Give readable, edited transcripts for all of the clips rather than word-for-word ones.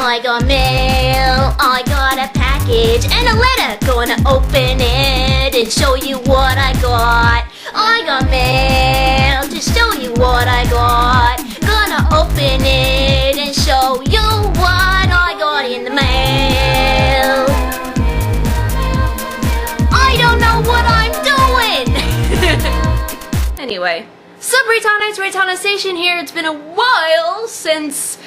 I got mail, I got a package and a letter. Gonna open it and show you what I got. I got mail to show you what I got. Gonna open it and show you what I got in the mail. I don't know what I'm doing! Anyway, sup Reitannites, Reitanna Seishin here. It's been a while since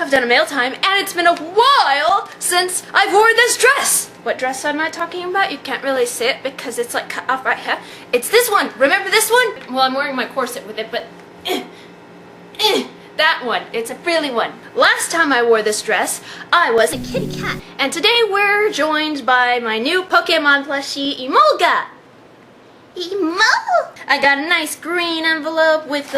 I've done a mail time, and it's been a while since I've worn this dress! What dress am I talking about? You can't really see it because it's like cut off right here. It's this one! Remember this one? Well, I'm wearing my corset with it, but that one. It's a frilly one. Last time I wore this dress, I was a kitty cat. And today we're joined by my new Pokemon plushie, Emolga! I got a nice green envelope with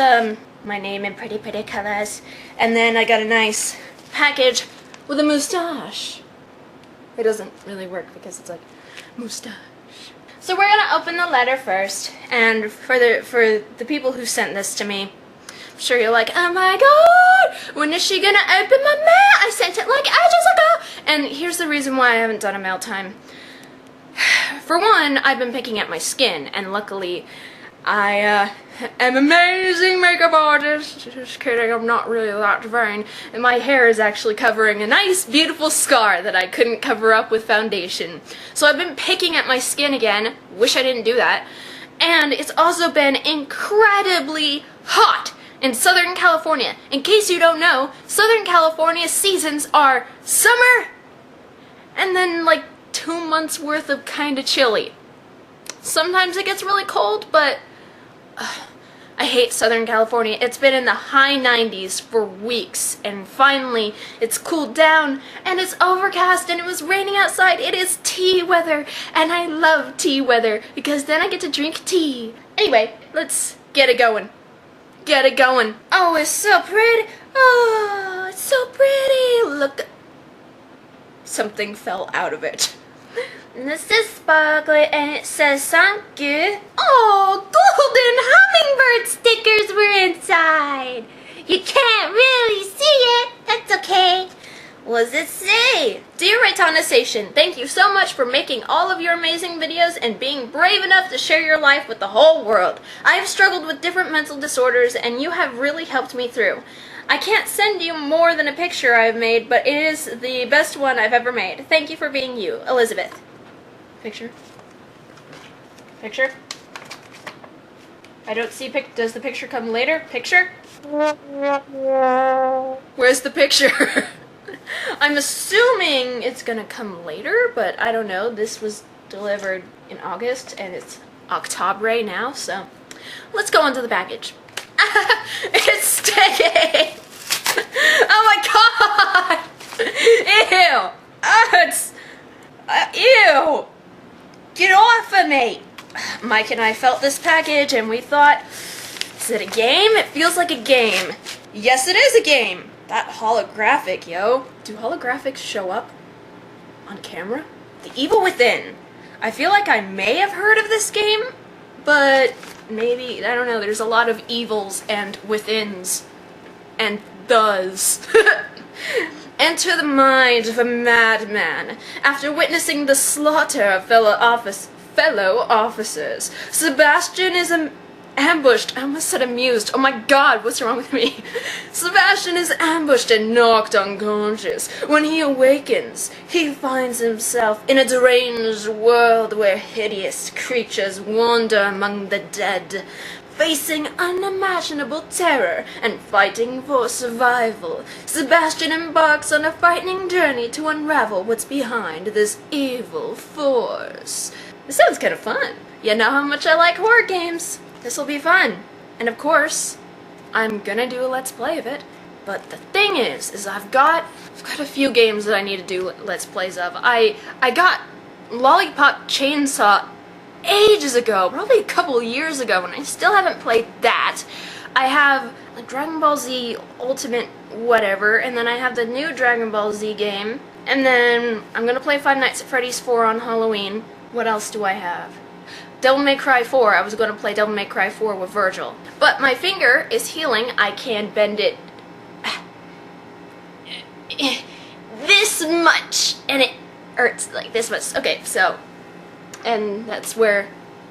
my name in pretty colors, and then I got a nice package with a moustache. It doesn't really work because it's like moustache. So we're gonna open the letter first, and for the people who sent this to me, I'm sure you're like, oh my god, when is she gonna open my mail? I sent it like ages ago. And here's the reason why I haven't done a mail time. For one, I've been picking at my skin, and luckily I am an amazing makeup artist. Just kidding, I'm not really that vain. And my hair is actually covering a nice, beautiful scar that I couldn't cover up with foundation. So I've been picking at my skin again. Wish I didn't do that. And it's also been incredibly hot in Southern California. In case you don't know, Southern California seasons are summer and then like 2 months worth of kinda chilly. Sometimes it gets really cold, but I hate Southern California. It's been in the high 90s for weeks, and finally it's cooled down, and it's overcast, and it was raining outside. It is tea weather, and I love tea weather, because then I get to drink tea. Anyway, let's get it going. Get it going. Oh, it's so pretty. Oh, it's so pretty. Look. Something fell out of it. This is sparkly and it says thank you. Oh, golden hummingbird stickers were inside. You can't really see it. That's okay. What does it say? Dear Reitanna Seishin, thank you so much for making all of your amazing videos and being brave enough to share your life with the whole world. I have struggled with different mental disorders and you have really helped me through. I can't send you more than a picture I've made, but it is the best one I've ever made. Thank you for being you, Elizabeth. Picture? Picture? I don't see does the picture come later? Picture? Where's the picture? I'm assuming it's gonna come later, but I don't know. This was delivered in August and it's October now, so let's go on to the package. It's sticky! Oh my god! Ew! It's... ew! Get off of me! Mike and I felt this package and we thought, is it a game? It feels like a game. Yes, it is a game! That holographic, yo. Do holographics show up on camera? The Evil Within. I feel like I may have heard of this game, but maybe, I don't know, there's a lot of evils and withins and does. Enter the mind of a madman. After witnessing the slaughter of fellow officers, Sebastian is ambushed. I almost said amused. Oh my god, what's wrong with me? Sebastian is ambushed and knocked unconscious. When he awakens, he finds himself in a deranged world where hideous creatures wander among the dead, facing unimaginable terror and fighting for survival. Sebastian embarks on a frightening journey to unravel what's behind this evil force. This sounds kind of fun. You know how much I like horror games. This'll be fun. And of course, I'm gonna do a let's play of it. But the thing is I've got a few games that I need to do let's plays of. I got Lollipop Chainsaw ages ago, probably a couple years ago, and I still haven't played that. I have like Dragon Ball Z Ultimate whatever, and then I have the new Dragon Ball Z game, and then I'm gonna play Five Nights at Freddy's 4 on Halloween. What else do I have? Devil May Cry 4. I was gonna play Devil May Cry 4 with Virgil. But my finger is healing. I can bend it this much, and it hurts like this much. Okay, so, and that's where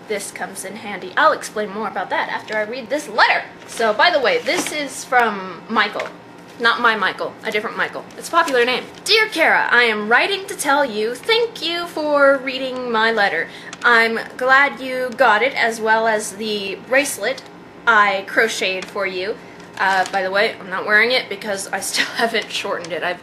this comes in handy. I'll explain more about that after I read this letter. So, by the way, this is from Michael. Not my Michael, a different Michael. It's a popular name. Dear Kara, I am writing to tell you thank you for reading my letter. I'm glad you got it, as well as the bracelet I crocheted for you. By the way, I'm not wearing it because I still haven't shortened it. I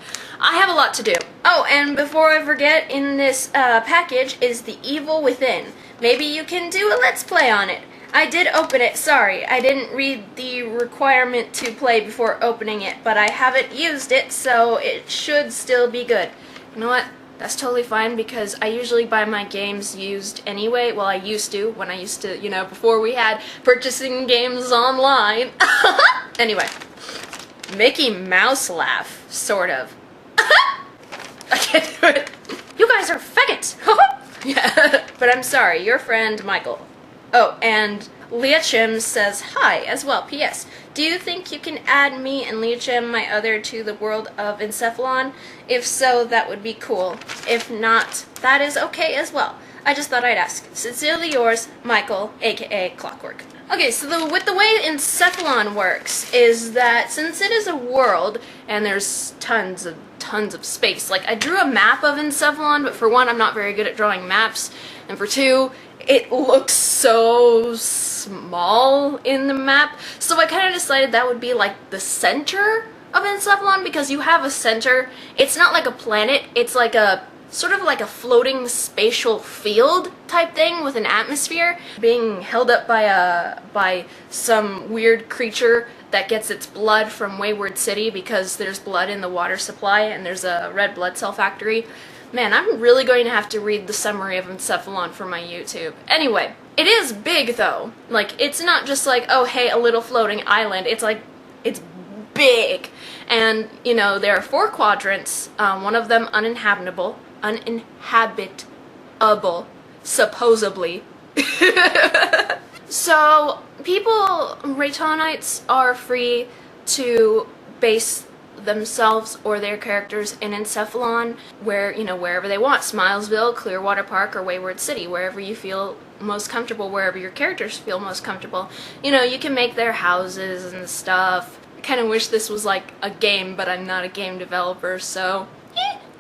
have a lot to do. Oh, and before I forget, in this package is The Evil Within. Maybe you can do a Let's Play on it. I did open it, sorry. I didn't read the requirement to play before opening it, but I haven't used it, so it should still be good. You know what? That's totally fine because I usually buy my games used anyway. Well, I used to, when I used to, you know, before we had purchasing games online. Anyway, Mickey Mouse laugh, sort of. I can't do it. You guys are faggots. Yeah, but I'm sorry, your friend Michael. Oh, and Liachim says hi as well. P.S. Do you think you can add me and Liachim, my other, to the world of Encephalon? If so, that would be cool. If not, that is okay as well. I just thought I'd ask. Sincerely yours, Michael, aka Clockwork. Okay, so with the way Encephalon works is that since it is a world and there's tons of space, like I drew a map of Encephalon, but for one, I'm not very good at drawing maps, and for two, it looks so small in the map, so I kind of decided that would be like the center of Encephalon, because you have a center. It's not like a planet, it's like a sort of like a floating spatial field type thing with an atmosphere being held up by some weird creature that gets its blood from Wayward City because there's blood in the water supply and there's a red blood cell factory. Man, I'm really going to have to read the summary of Encephalon for my YouTube. Anyway, it is big though. Like, it's not just like, oh hey, a little floating island. It's like, it's big. And, you know, there are 4 quadrants, one of them uninhabitable, supposedly. So, people, Reitannites, are free to base themselves or their characters in Encephalon wherever they want. Smilesville, Clearwater Park, or Wayward City, wherever you feel most comfortable, wherever your characters feel most comfortable. You know, you can make their houses and stuff. I kind of wish this was like a game, but I'm not a game developer, so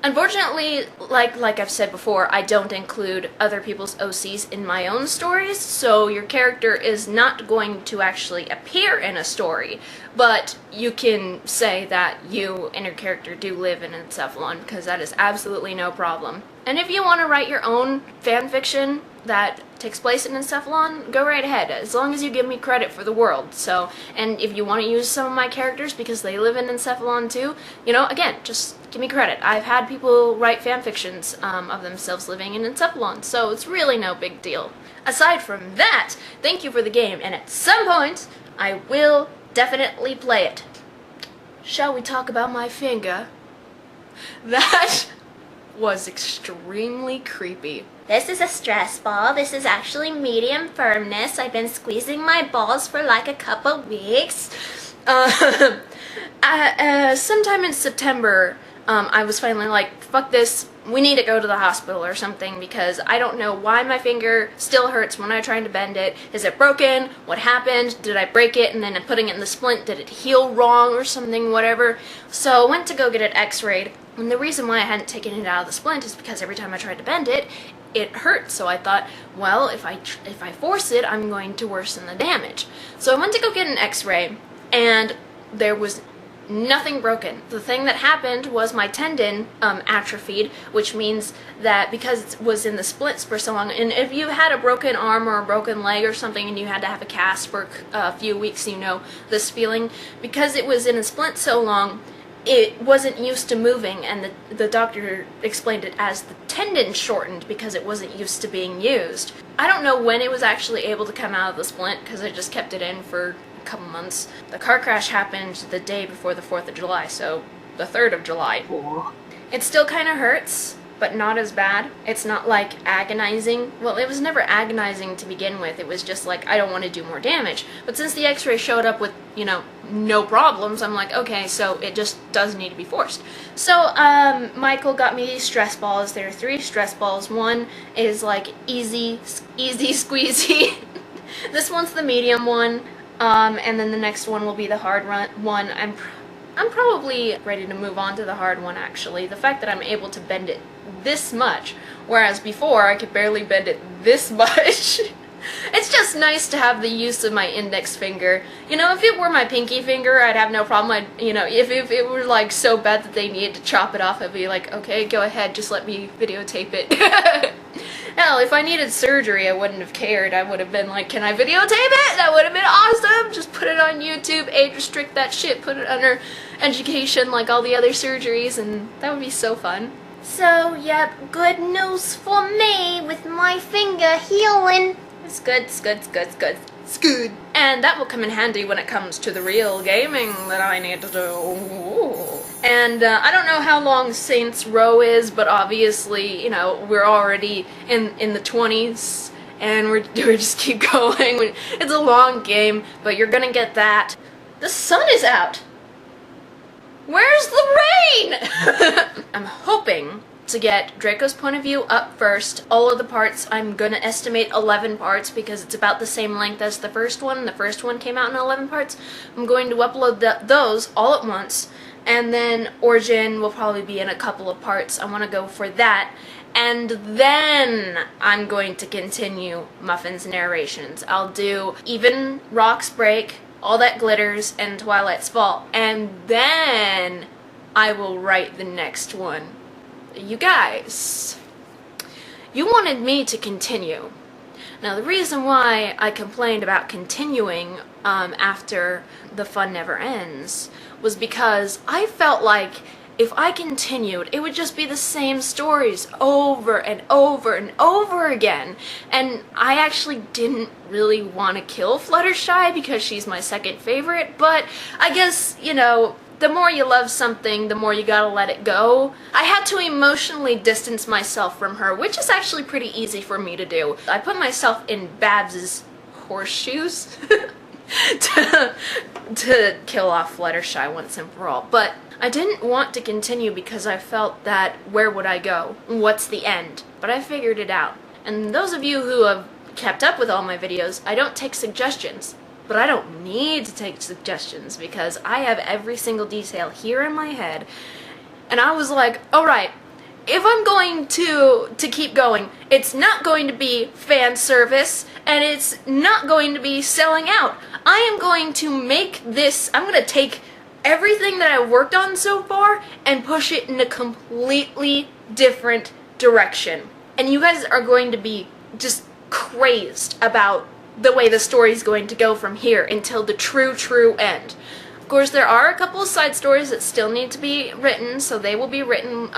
unfortunately, like I've said before, I don't include other people's OCs in my own stories, so your character is not going to actually appear in a story, but you can say that you and your character do live in Encephalon, because that is absolutely no problem. And if you want to write your own fanfiction that takes place in Encephalon, go right ahead, as long as you give me credit for the world. So, and if you want to use some of my characters because they live in Encephalon too, you know, again, just give me credit. I've had people write fanfictions of themselves living in Encephalon, so it's really no big deal. Aside from that, thank you for the game, and at some point, I will definitely play it. Shall we talk about my finger? That was extremely creepy. This is a stress ball. This is actually medium firmness. I've been squeezing my balls for like a couple weeks. Sometime in September, I was finally like, fuck this, we need to go to the hospital or something, because I don't know why my finger still hurts when I'm trying to bend it. Is it broken? What happened? Did I break it and then putting it in the splint, did it heal wrong or something, whatever? So I went to go get it x-rayed, and the reason why I hadn't taken it out of the splint is because every time I tried to bend it, it hurt. So I thought, well, if I force it, I'm going to worsen the damage. So I went to go get an x-ray, and there was nothing broken. The thing that happened was my tendon atrophied, which means that because it was in the splints for so long, and if you had a broken arm or a broken leg or something and you had to have a cast for a few weeks, you know this feeling, because it was in a splint so long, it wasn't used to moving, and the doctor explained it as the tendon shortened because it wasn't used to being used. I don't know when it was actually able to come out of the splint because I just kept it in for a couple months. The car crash happened the day before the 4th of July, so the 3rd of July. It still kind of hurts, but not as bad. It's not like agonizing. Well, it was never agonizing to begin with. It was just like, I don't want to do more damage. But since the x-ray showed up with, you know, no problems, I'm like, okay, so it just does need to be forced. So, Michael got me these stress balls. There are 3 stress balls. One is like easy squeezy. This one's the medium one. And then the next one will be the hard one. I'm probably ready to move on to the hard one, actually. The fact that I'm able to bend it this much, whereas before I could barely bend it this much. It's just nice to have the use of my index finger. You know, if it were my pinky finger, I'd have no problem. You know, if it were like so bad that they needed to chop it off, I'd be like, okay, go ahead, just let me videotape it. Hell, if I needed surgery, I wouldn't have cared. I would have been like, can I videotape it? That would have been awesome! Just put it on YouTube, age restrict that shit, put it under education like all the other surgeries, and that would be so fun. So, yep, good news for me with my finger healing. It's good, it's good, it's good, it's good. It's good. And that will come in handy when it comes to the real gaming that I need to do. And I don't know how long Saints Row is, but obviously, you know, we're already in the 20s, and we're just keep going. It's a long game, but you're gonna get that. The sun is out. Where's the rain? I'm hoping to get Draco's point of view up first. All of the parts, I'm gonna estimate 11 parts because it's about the same length as the first one. The first one came out in 11 parts. I'm going to upload those all at once, and then Origin will probably be in a couple of parts. I want to go for that, and then I'm going to continue Muffin's narrations. I'll do Even Rocks Break, All That Glitters, and Twilight's Fall, and then I will write the next one. You guys, you wanted me to continue. Now, the reason why I complained about continuing after The Fun Never Ends was because I felt like if I continued, it would just be the same stories over and over and over again. And I actually didn't really want to kill Fluttershy because she's my second favorite, but I guess, you know, the more you love something, the more you gotta let it go. I had to emotionally distance myself from her, which is actually pretty easy for me to do. I put myself in Babs's horseshoes to kill off Fluttershy once and for all. But I didn't want to continue because I felt that where would I go? What's the end? But I figured it out. And those of you who have kept up with all my videos, I don't take suggestions. But I don't need to take suggestions because I have every single detail here in my head. And I was like, alright, if I'm going to keep going, it's not going to be fan service, and it's not going to be selling out. I am going to make this, I'm going to take everything that I've worked on so far and push it in a completely different direction. And you guys are going to be just crazed about the way the story's going to go from here until the true end. Of course, there are a couple of side stories that still need to be written, so they will be written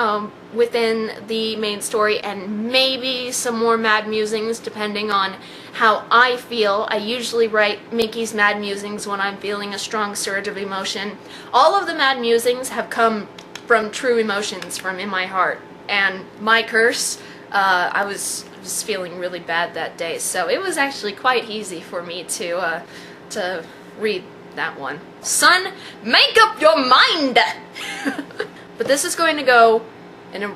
within the main story, and maybe some more Mad Musings depending on how I feel. I usually write Mickey's Mad Musings when I'm feeling a strong surge of emotion. All of the Mad Musings have come from true emotions from in my heart, and my curse, I was feeling really bad that day, so it was actually quite easy for me to read that one. Son, make up your mind! But this is going to go in a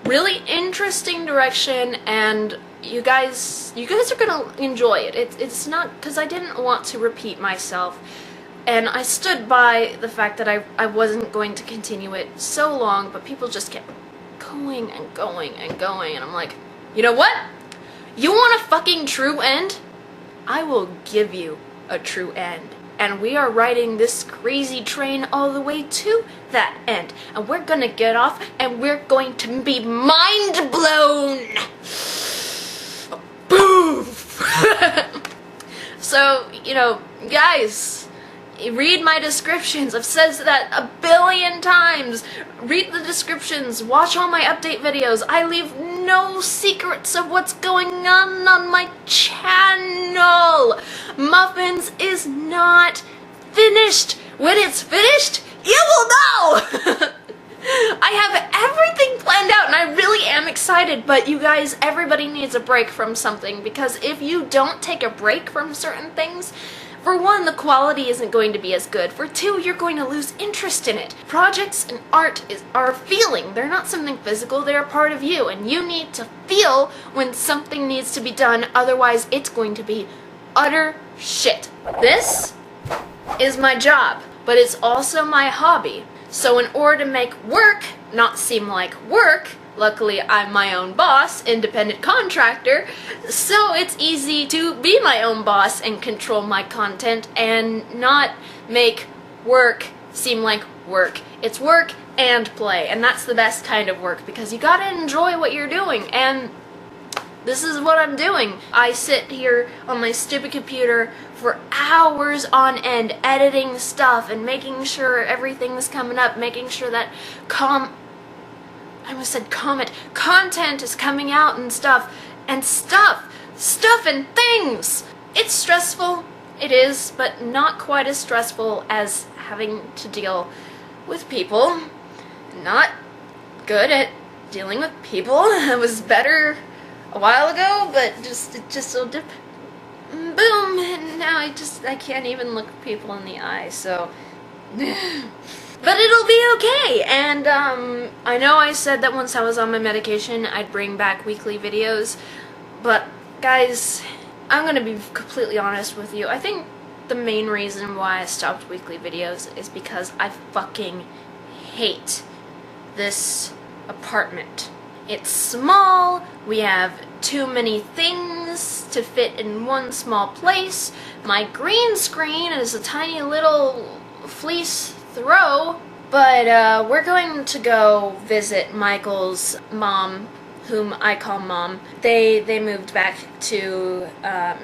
really interesting direction, and you guys are gonna enjoy it. It's not, because I didn't want to repeat myself, and I stood by the fact that I wasn't going to continue it so long, but people just kept going and going and going, and I'm like, you know what? You want a fucking true end? I will give you a true end. And we are riding this crazy train all the way to that end. And we're gonna get off and we're going to be mind blown! Boom! So, you know, guys, Read my descriptions. I've said that a billion times. Read the descriptions. Watch all my update videos. I leave no secrets of what's going on my channel. Muffins is not finished. When it's finished, you will know. I have everything planned out and I really am excited, but you guys, everybody needs a break from something, because if you don't take a break from certain things, for one, the quality isn't going to be as good. For two, you're going to lose interest in it. Projects and art are feeling. They're not something physical, they're a part of you, and you need to feel when something needs to be done, otherwise it's going to be utter shit. This is my job, but it's also my hobby. So in order to make work not seem like work, luckily I'm my own boss, independent contractor, so it's easy to be my own boss and control my content and not make work seem like work. It's work and play, and that's the best kind of work, because you gotta enjoy what you're doing, and this is what I'm doing. I sit here on my stupid computer for hours on end editing stuff and making sure everything's coming up, making sure that content is coming out and stuff and things. It's stressful, it is, but not quite as stressful as having to deal with people. Not good at dealing with people. I was better a while ago, but it just will dip, boom, and now I can't even look people in the eye, so but it'll be okay. And I know I said that once I was on my medication I'd bring back weekly videos, but guys, I'm gonna be completely honest with you. I think the main reason why I stopped weekly videos is because I fucking hate this apartment. It's small, we have too many things to fit in one small place, my green screen is a tiny little fleece throw, but we're going to go visit Michael's mom, whom I call Mom. They moved back to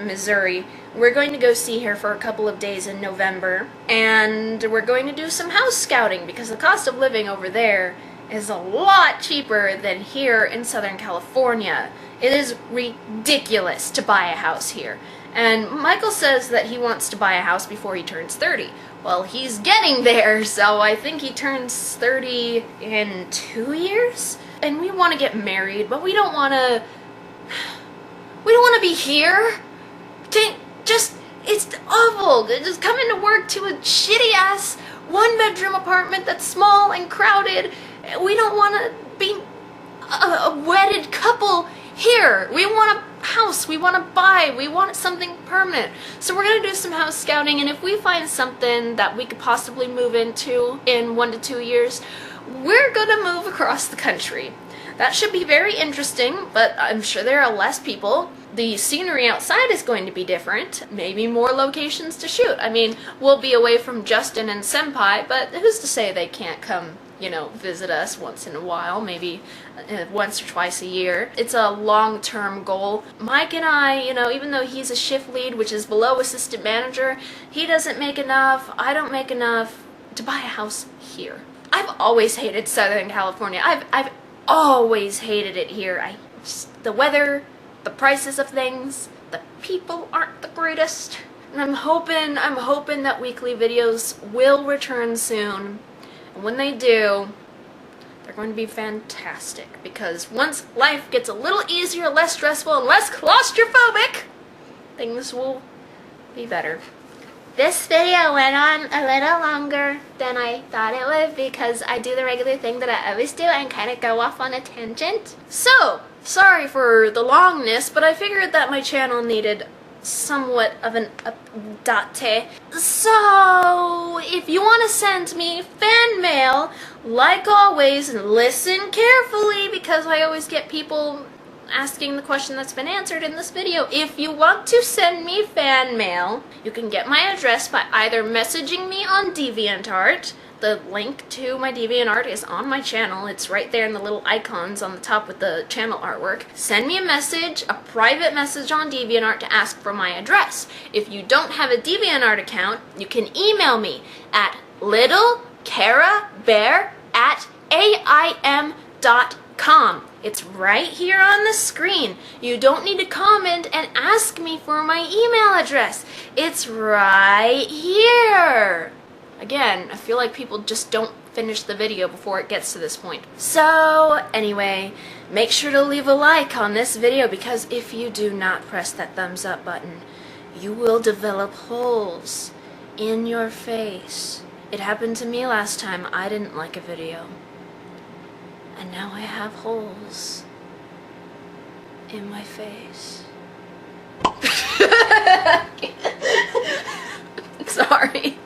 Missouri. We're going to go see her for a couple of days in November, and we're going to do some house scouting, because the cost of living over there is a lot cheaper than here in Southern California. It is ridiculous to buy a house here. And Michael says that he wants to buy a house before he turns 30. Well, he's getting there, so I think he turns 30 in 2 years? And we want to get married, but we don't want to be here. It's awful. Just coming to work to a shitty-ass one-bedroom apartment that's small and crowded. We don't want to be a wedded couple here. We want a house. We want to buy. We want something permanent. So we're going to do some house scouting, and if we find something that we could possibly move into in 1 to 2 years, we're going to move across the country. That should be very interesting, but I'm sure there are less people. The scenery outside is going to be different. Maybe more locations to shoot. I mean, we'll be away from Justin and Senpai, but who's to say they can't come, you know, visit us once in a while, maybe once or twice a year. It's a long-term goal. Mike and I, you know, even though he's a shift lead, which is below assistant manager, he doesn't make enough, I don't make enough to buy a house here. I've always hated Southern California. I've always hated it here. The weather, the prices of things, the people aren't the greatest. And I'm hoping that weekly videos will return soon. And when they do, they're going to be fantastic, because once life gets a little easier, less stressful, and less claustrophobic, things will be better. This video went on a little longer than I thought it would, because I do the regular thing that I always do and kind of go off on a tangent. So, sorry for the longness, but I figured that my channel needed somewhat of an update. So, if you want to send me fan mail, like always, and listen carefully, because I always get people asking the question that's been answered in this video. If you want to send me fan mail, you can get my address by either messaging me on DeviantArt, the link to my DeviantArt is on my channel. It's right there in the little icons on the top with the channel artwork. Send me a message, a private message on DeviantArt to ask for my address. If you don't have a DeviantArt account, you can email me at littlecarabear@aim.com. It's right here on the screen. You don't need to comment and ask me for my email address. It's right here. Again, I feel like people just don't finish the video before it gets to this point. So, anyway, make sure to leave a like on this video, because if you do not press that thumbs up button, you will develop holes in your face. It happened to me last time. I didn't like a video. And now I have holes in my face. Sorry.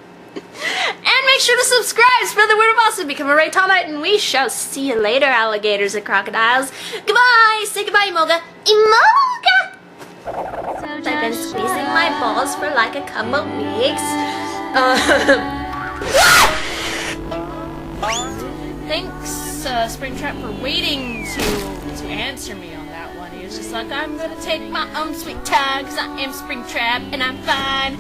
And make sure to subscribe, spread the word of us, and become a Reitannite, and we shall see you later, alligators and crocodiles. Goodbye! Say goodbye, Imoga. Imoga! So I've been squeezing my balls for like a couple weeks. Thanks, Springtrap, for waiting to answer me on that one. He was just like, I'm gonna take my own sweet time, 'cause I am Springtrap, and I'm fine.